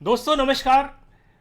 दोस्तों नमस्कार।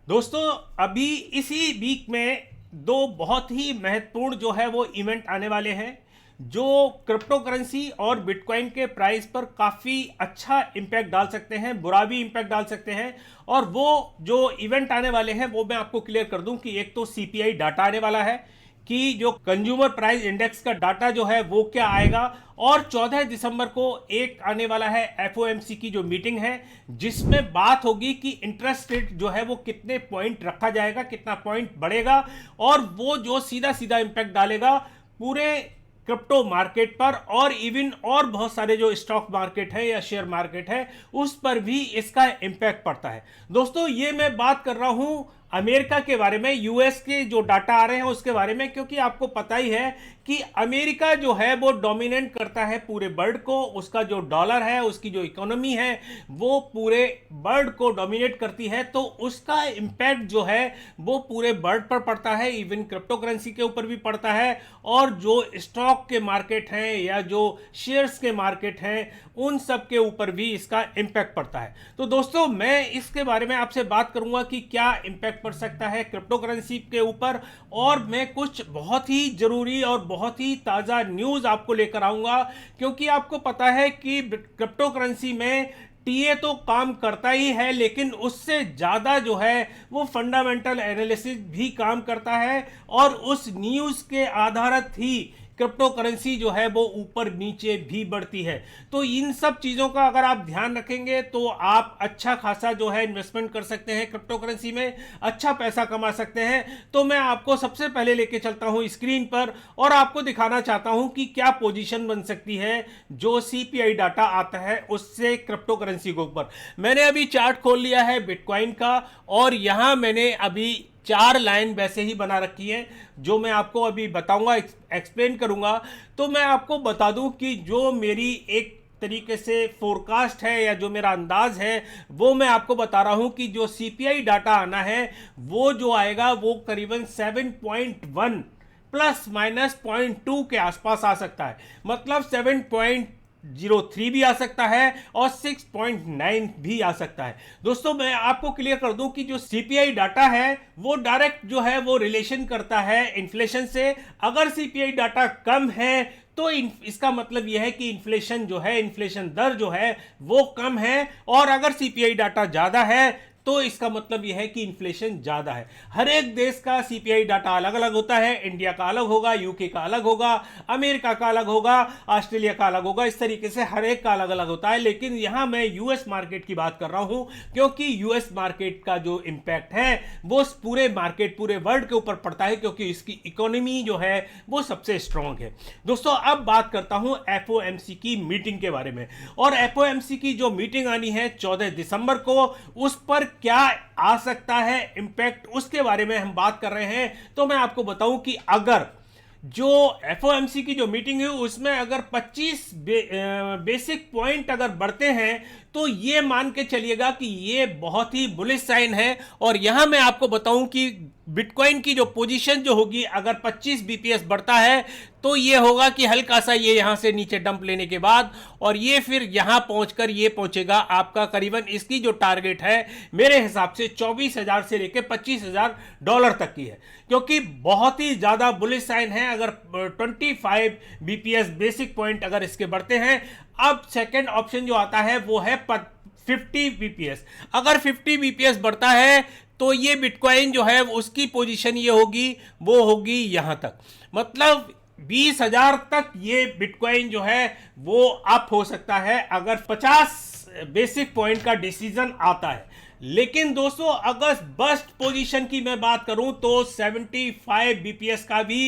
दोस्तों अभी इसी वीक में दो बहुत ही महत्वपूर्ण जो है वो इवेंट आने वाले हैं जो क्रिप्टो करेंसी और बिटकॉइन के प्राइस पर काफ़ी अच्छा इम्पैक्ट डाल सकते हैं, बुरा भी इम्पैक्ट डाल सकते हैं। और वो जो इवेंट आने वाले हैं वो मैं आपको क्लियर कर दूं कि एक तो सीपीआई डाटा आने वाला है कि जो कंज्यूमर प्राइस इंडेक्स का डाटा जो है वो क्या आएगा, और 14 दिसंबर को एक आने वाला है एफओएमसी की जो मीटिंग है जिसमें बात होगी कि इंटरेस्ट रेट जो है वो कितने पॉइंट रखा जाएगा, कितना पॉइंट बढ़ेगा, और वो जो सीधा सीधा इंपैक्ट डालेगा पूरे क्रिप्टो मार्केट पर और इवन और बहुत सारे जो स्टॉक मार्केट है या शेयर मार्केट है उस पर भी इसका इंपैक्ट पड़ता है। दोस्तों ये मैं बात कर रहा हूं अमेरिका के बारे में, यूएस के जो डाटा आ रहे हैं उसके बारे में, क्योंकि आपको पता ही है कि अमेरिका जो है वो डोमिनेट करता है पूरे वर्ल्ड को। उसका जो डॉलर है, उसकी जो इकोनॉमी है वो पूरे वर्ल्ड को डोमिनेट करती है, तो उसका इंपैक्ट जो है वो पूरे वर्ल्ड पर पड़ता है, इवन क्रिप्टो करेंसी के ऊपर भी पड़ता है, और जो स्टॉक के मार्केट हैं या जो शेयर्स के मार्केट हैं उन सब के ऊपर भी इसका इंपैक्ट पड़ता है। तो दोस्तों मैं इसके बारे में आपसे बात करूंगा कि क्या इंपैक्ट पड़ सकता है क्रिप्टो करेंसी के ऊपर, और मैं कुछ बहुत ही जरूरी और बहुत ही ताज़ा न्यूज़ आपको लेकर आऊंगा, क्योंकि आपको पता है कि क्रिप्टो करेंसी में टीए तो काम करता ही है लेकिन उससे ज़्यादा जो है वो फंडामेंटल एनालिसिस भी काम करता है, और उस न्यूज़ के आधारित ही क्रिप्टो करेंसी जो है वो ऊपर नीचे भी बढ़ती है। तो इन सब चीज़ों का अगर आप ध्यान रखेंगे तो आप अच्छा खासा जो है इन्वेस्टमेंट कर सकते हैं क्रिप्टो करेंसी में, अच्छा पैसा कमा सकते हैं। तो मैं आपको सबसे पहले लेके चलता हूं स्क्रीन पर और आपको दिखाना चाहता हूं कि क्या पोजीशन बन सकती है जो सीपीआई डाटा आता है उससे क्रिप्टो करेंसी के ऊपर। मैंने अभी चार्ट खोल लिया है बिटकॉइन का, और यहां मैंने अभी 4 लाइन वैसे ही बना रखी है जो मैं आपको अभी बताऊंगा, एक्सप्लेन करूंगा। तो मैं आपको बता दूं कि जो मेरी एक तरीके से फोरकास्ट है या जो मेरा अंदाज है वो मैं आपको बता रहा हूं कि जो सीपीआई डाटा आना है वो जो आएगा वो करीबन 7.1 प्लस माइनस 0.2 के आसपास आ सकता है। मतलब 7.03 भी आ सकता है और 6.9 भी आ सकता है। दोस्तों मैं आपको क्लियर कर दूं कि जो सीपीआई डाटा है वो डायरेक्ट जो है वो रिलेशन करता है इन्फ्लेशन से। अगर सीपीआई डाटा कम है तो इसका मतलब यह है कि इन्फ्लेशन जो है, इन्फ्लेशन दर जो है वो कम है, और अगर सीपीआई डाटा ज्यादा है तो इसका मतलब यह है कि इन्फ्लेशन ज्यादा है। हर एक देश का सीपीआई डाटा अलग अलग होता है, इंडिया का अलग होगा, यूके का अलग होगा, अमेरिका का अलग होगा, ऑस्ट्रेलिया का अलग होगा, इस तरीके से हर एक का अलग अलग होता है। लेकिन यहां मैं यूएस मार्केट की बात कर रहा हूं क्योंकि यूएस मार्केट का जो इंपैक्ट है वो पूरे मार्केट, पूरे वर्ल्ड के ऊपर पड़ता है, क्योंकि इसकी इकोनॉमी जो है वो सबसे स्ट्रांग है। दोस्तों अब बात करता हूं एफओएमसी की मीटिंग के बारे में, और एफओएमसी की जो मीटिंग आनी है 14 दिसंबर को, उस पर क्या आ सकता है इंपैक्ट उसके बारे में हम बात कर रहे हैं। तो मैं आपको बताऊं कि अगर जो एफओएमसी की जो मीटिंग है उसमें अगर 25 बेसिक पॉइंट अगर बढ़ते हैं तो ये मान के चलिएगा कि ये बहुत ही बुलिश साइन है। और यहां मैं आपको बताऊं कि बिटकॉइन की जो पोजीशन जो होगी अगर 25 बीपीएस बढ़ता है तो ये होगा कि हल्का सा ये यहां से नीचे डंप लेने के बाद, और ये फिर यहां पहुंचकर ये पहुंचेगा आपका करीबन, इसकी जो टारगेट है मेरे हिसाब से 24,000 से लेकर $25,000 तक की है, क्योंकि बहुत ही ज्यादा बुलिश साइन है अगर 25 बीपीएस बेसिक पॉइंट अगर इसके बढ़ते हैं। अब सेकेंड ऑप्शन जो आता है वो है 50 बीपीएस। अगर 50 बीपीएस बढ़ता है तो ये बिटकॉइन जो है उसकी पोजीशन ये होगी, वो होगी यहां तक, मतलब 20,000 तक ये बिटकॉइन जो है वो अप हो सकता है अगर 50 बेसिक पॉइंट का डिसीजन आता है। लेकिन दोस्तों अगर बस्ट पोजीशन की मैं बात करूं तो 75 बीपीएस का भी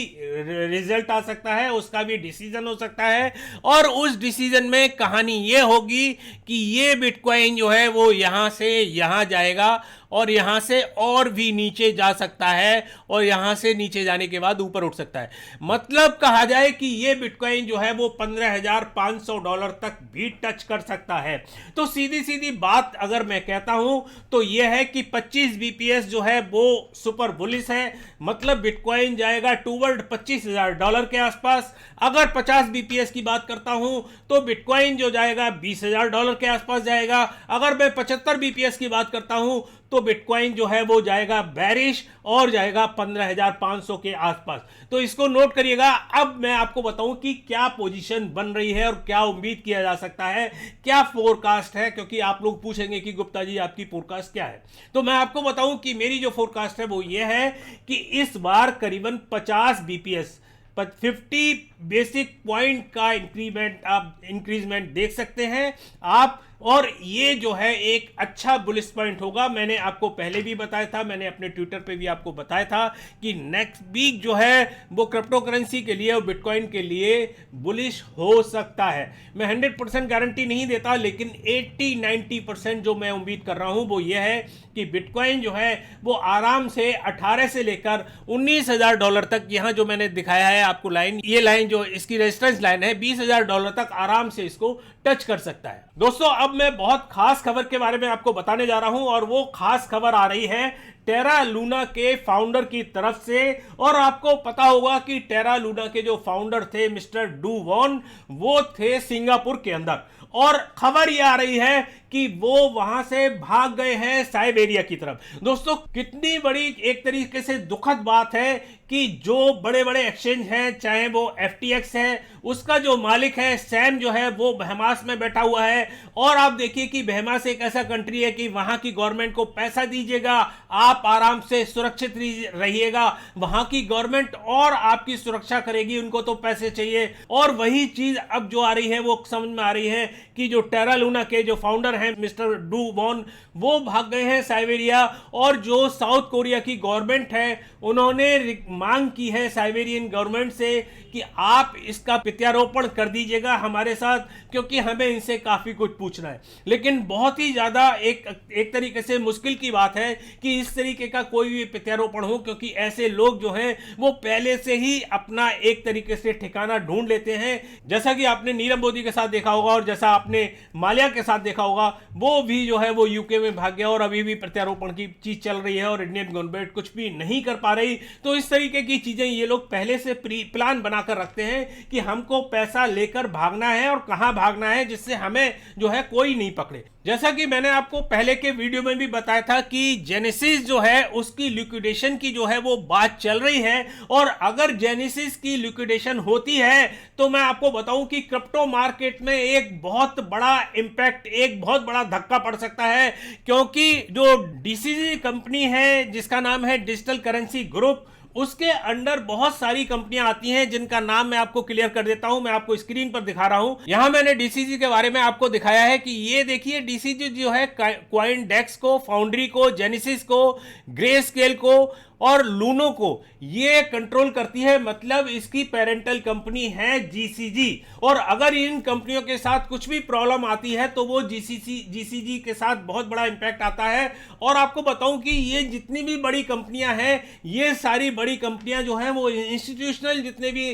रिजल्ट आ सकता है, उसका भी डिसीजन हो सकता है, और उस डिसीजन में कहानी ये होगी कि ये बिटकॉइन जो है वो यहां से यहां जाएगा और यहां से और भी नीचे जा सकता है, और यहां से नीचे जाने के बाद ऊपर उठ सकता है। मतलब कहा जाए कि ये बिटकॉइन जो है वो $15,500 तक भी टच कर सकता है। तो सीधी सीधी बात अगर मैं कहता हूं तो यह है कि 25 बीपीएस जो है वो सुपर बुलिश है, मतलब बिटकॉइन जाएगा टूवर्ड $25,000 के आसपास। अगर 50 बीपीएस की बात करता हूं तो बिटकॉइन जो जाएगा $20,000 के आसपास जाएगा। अगर मैं 75 बीपीएस की बात करता हूं तो बिटकॉइन जो है वो जाएगा बैरिश और जाएगा 15,500 के आसपास। तो इसको नोट करिएगा। अब मैं आपको बताऊं कि क्या पोजीशन बन रही है और क्या उम्मीद किया जा सकता है, क्या फोरकास्ट है, क्योंकि आप लोग पूछेंगे कि गुप्ता जी आपकी फोरकास्ट क्या है। तो मैं आपको बताऊं कि मेरी जो फोरकास्ट है वो ये है कि इस बार करीबन 50 बीपीएस 50 बेसिक पॉइंट का इंक्रीजमेंट देख सकते हैं आप, और ये जो है एक अच्छा बुलिश पॉइंट होगा। मैंने आपको पहले भी बताया था, मैंने अपने ट्विटर पे भी आपको बताया था कि नेक्स्ट वीक जो है वो क्रिप्टो करेंसी के लिए और बिटकॉइन के लिए बुलिश हो सकता है। मैं 100% गारंटी नहीं देता, लेकिन 80-90% जो मैं उम्मीद कर रहा हूं वो ये है कि बिटकॉइन जो है वो आराम से 18 से लेकर $19,000 तक, यहां जो मैंने दिखाया है आपको लाइन, ये लाइन जो इसकी रेजिस्टेंस लाइन है, $20,000 तक आराम से इसको टच कर सकता है। दोस्तों अब मैं बहुत खास खबर के बारे में आपको बताने जा रहा हूं, और वो खास खबर आ रही है टेरा लूना के फाउंडर की तरफ से। और आपको पता होगा कि टेरा लूना के जो फाउंडर थे मिस्टर डू वॉन, वो थे सिंगापुर के अंदर, और खबर यह आ रही है कि वो वहां से भाग गए हैं साइबेरिया की तरफ। दोस्तों कितनी बड़ी एक तरीके से दुखद बात है कि जो बड़े बड़े एक्सचेंज हैं, चाहे वो एफटीएक्स है, उसका जो मालिक है सैम जो है वो बहमास में बैठा हुआ है। और आप देखिए कि बहमास एक ऐसा कंट्री है कि वहां की गवर्नमेंट को पैसा दीजिएगा, आप आराम से सुरक्षित रहिएगा, वहां की गवर्नमेंट और आपकी सुरक्षा करेगी, उनको तो पैसे चाहिए। और वही चीज अब जो आ रही है वो समझ में आ रही है कि जो टेरा लूना के जो फाउंडर हैं मिस्टर डू वॉन, वो भाग गए हैं साइबेरिया। और जो साउथ कोरिया की गवर्नमेंट है उन्होंने मांग की है साइबेरियन गवर्नमेंट से कि आप इसका प्रत्यारोपण कर दीजिएगा हमारे साथ, क्योंकि हमें इनसे काफी कुछ पूछना है। लेकिन बहुत ही ज्यादा एक तरीके से मुश्किल की बात है कि इस तरीके का कोई भी प्रत्यारोपण हो, क्योंकि ऐसे लोग जो हैं वो पहले से ही अपना एक तरीके से ठिकाना ढूंढ लेते हैं। जैसा कि आपने नीरव मोदी के साथ देखा होगा और जैसा आपने माल्या के साथ देखा होगा, वो भी जो है वो यूके में भाग गया और अभी भी प्रत्यारोपण की चीज चल रही है और इंडियन गवर्नमेंट कुछ भी नहीं कर पा रही। तो इस तरीके की चीजें ये लोग पहले से प्लान बनाकर रखते हैं कि हमको पैसा लेकर भागना है और कहां भागना है जिससे हमें जो है कोई नहीं पकड़े। जैसा कि मैंने आपको पहले के वीडियो में भी बताया था कि जेनेसिस जो है उसकी लिक्विडेशन की जो है वो बात चल रही है, और अगर जेनेसिस की लिक्विडेशन होती है तो मैं आपको बताऊं कि क्रिप्टो मार्केट में एक बहुत बड़ा इंपैक्ट, एक बहुत बड़ा धक्का पड़ सकता है। क्योंकि जो डीसीजी कंपनी है जिसका नाम है डिजिटल करेंसी ग्रुप, उसके अंडर बहुत सारी कंपनियां आती हैं जिनका नाम मैं आपको क्लियर कर देता हूं। मैं आपको स्क्रीन पर दिखा रहा हूं, यहां मैंने डीसीजी के बारे में आपको दिखाया है कि ये देखिए डीसीजी जो है कॉइनडेक्स को, फाउंड्री को, जेनेसिस को, ग्रे स्केल को और लूनो को ये कंट्रोल करती है। मतलब इसकी पेरेंटल कंपनी है जीसीजी, और अगर इन कंपनियों के साथ कुछ भी प्रॉब्लम आती है तो वो जीसीजी के साथ बहुत बड़ा इंपैक्ट आता है। और आपको बताऊं कि ये जितनी भी बड़ी कंपनियां हैं, ये सारी बड़ी कंपनियां जो हैं वो इंस्टीट्यूशनल जितने भी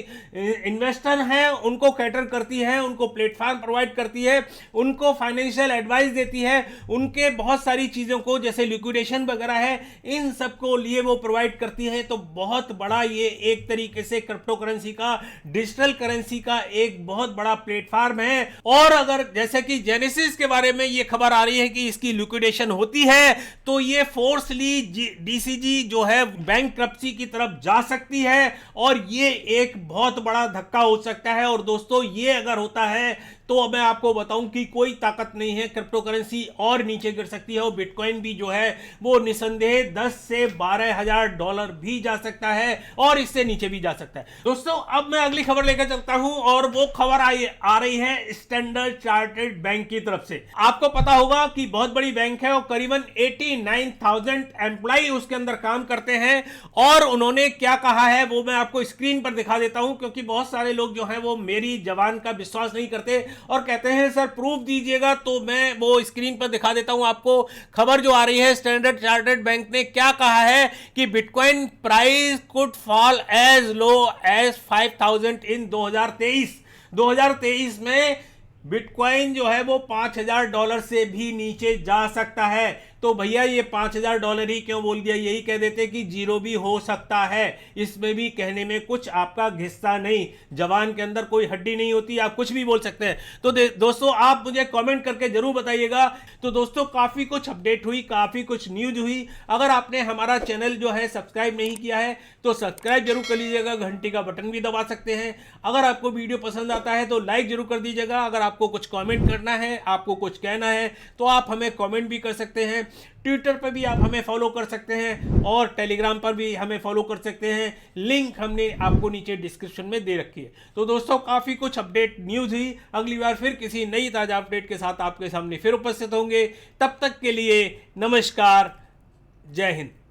इन्वेस्टर हैं उनको कैटर करती है, उनको प्लेटफॉर्म प्रोवाइड करती है, उनको फाइनेंशियल एडवाइस देती है, उनके बहुत सारी चीजों को जैसे लिक्विडेशन वगैरह है इन सबको लिए वो प्रोवाइड करती है। तो बहुत बड़ा ये एक तरीके से क्रिप्टो करेंसी का, डिजिटल करेंसी का एक बहुत बड़ा प्लेटफॉर्म है। और अगर जैसे कि जेनेसिस के बारे में ये खबर आ रही है कि इसकी लिक्विडेशन होती है तो ये फोर्सली डीसीजी जो है बैंकक्रप्सी की तरफ जा सकती है, और ये एक बहुत बड़ा धक्का हो सकता है। और दोस्तों ये अगर होता है तो मैं आपको बताऊं कि कोई ताकत नहीं है, क्रिप्टो करेंसी और नीचे गिर सकती है, और बिटकॉइन भी जो है वो निसंदेह 10 से 12,000 डॉलर भी जा सकता है और इससे नीचे भी जा सकता है। दोस्तों अब मैं अगली खबर लेकर चलता हूं, और वो खबर आ रही है स्टैंडर्ड चार्टर्ड बैंक की तरफ से। आपको पता होगा कि बहुत बड़ी बैंक है और करीबन 89,000 एम्प्लॉय उसके अंदर काम करते हैं। और उन्होंने क्या कहा है वो मैं आपको स्क्रीन पर दिखा देता हूं, क्योंकि बहुत सारे लोग जो है वो मेरी जबान का विश्वास नहीं करते और कहते हैं सर प्रूफ दीजिएगा, तो मैं वो स्क्रीन पर दिखा देता हूं आपको। खबर जो आ रही है, स्टैंडर्ड चार्टर्ड बैंक ने क्या कहा है कि bitcoin price could fall as low as 5,000 in 2023 में बिटकॉइन जो है वो $5,000 से भी नीचे जा सकता है। तो भैया ये $5000 ही क्यों बोल दिया, यही कह देते कि जीरो भी हो सकता है, इसमें भी कहने में कुछ आपका घिस्सा नहीं, जवान के अंदर कोई हड्डी नहीं होती, आप कुछ भी बोल सकते हैं। तो दोस्तों आप मुझे कमेंट करके जरूर बताइएगा। तो दोस्तों काफी कुछ अपडेट हुई, काफी कुछ न्यूज हुई। अगर आपने हमारा चैनल जो है सब्सक्राइब नहीं किया है तो सब्सक्राइब जरूर कर लीजिएगा, घंटी का बटन भी दबा सकते हैं। अगर आपको वीडियो पसंद आता है तो लाइक जरूर कर दीजिएगा। अगर आपको कुछ कमेंट करना है, आपको कुछ कहना है तो आप हमें कमेंट भी कर सकते हैं। ट्विटर पर भी आप हमें फॉलो कर सकते हैं और टेलीग्राम पर भी हमें फॉलो कर सकते हैं, लिंक हमने आपको नीचे डिस्क्रिप्शन में दे रखी है। तो दोस्तों काफी कुछ अपडेट न्यूज हुई, अगली बार फिर किसी नई ताजा अपडेट के साथ आपके सामने फिर उपस्थित होंगे। तब तक के लिए नमस्कार, जय हिंद।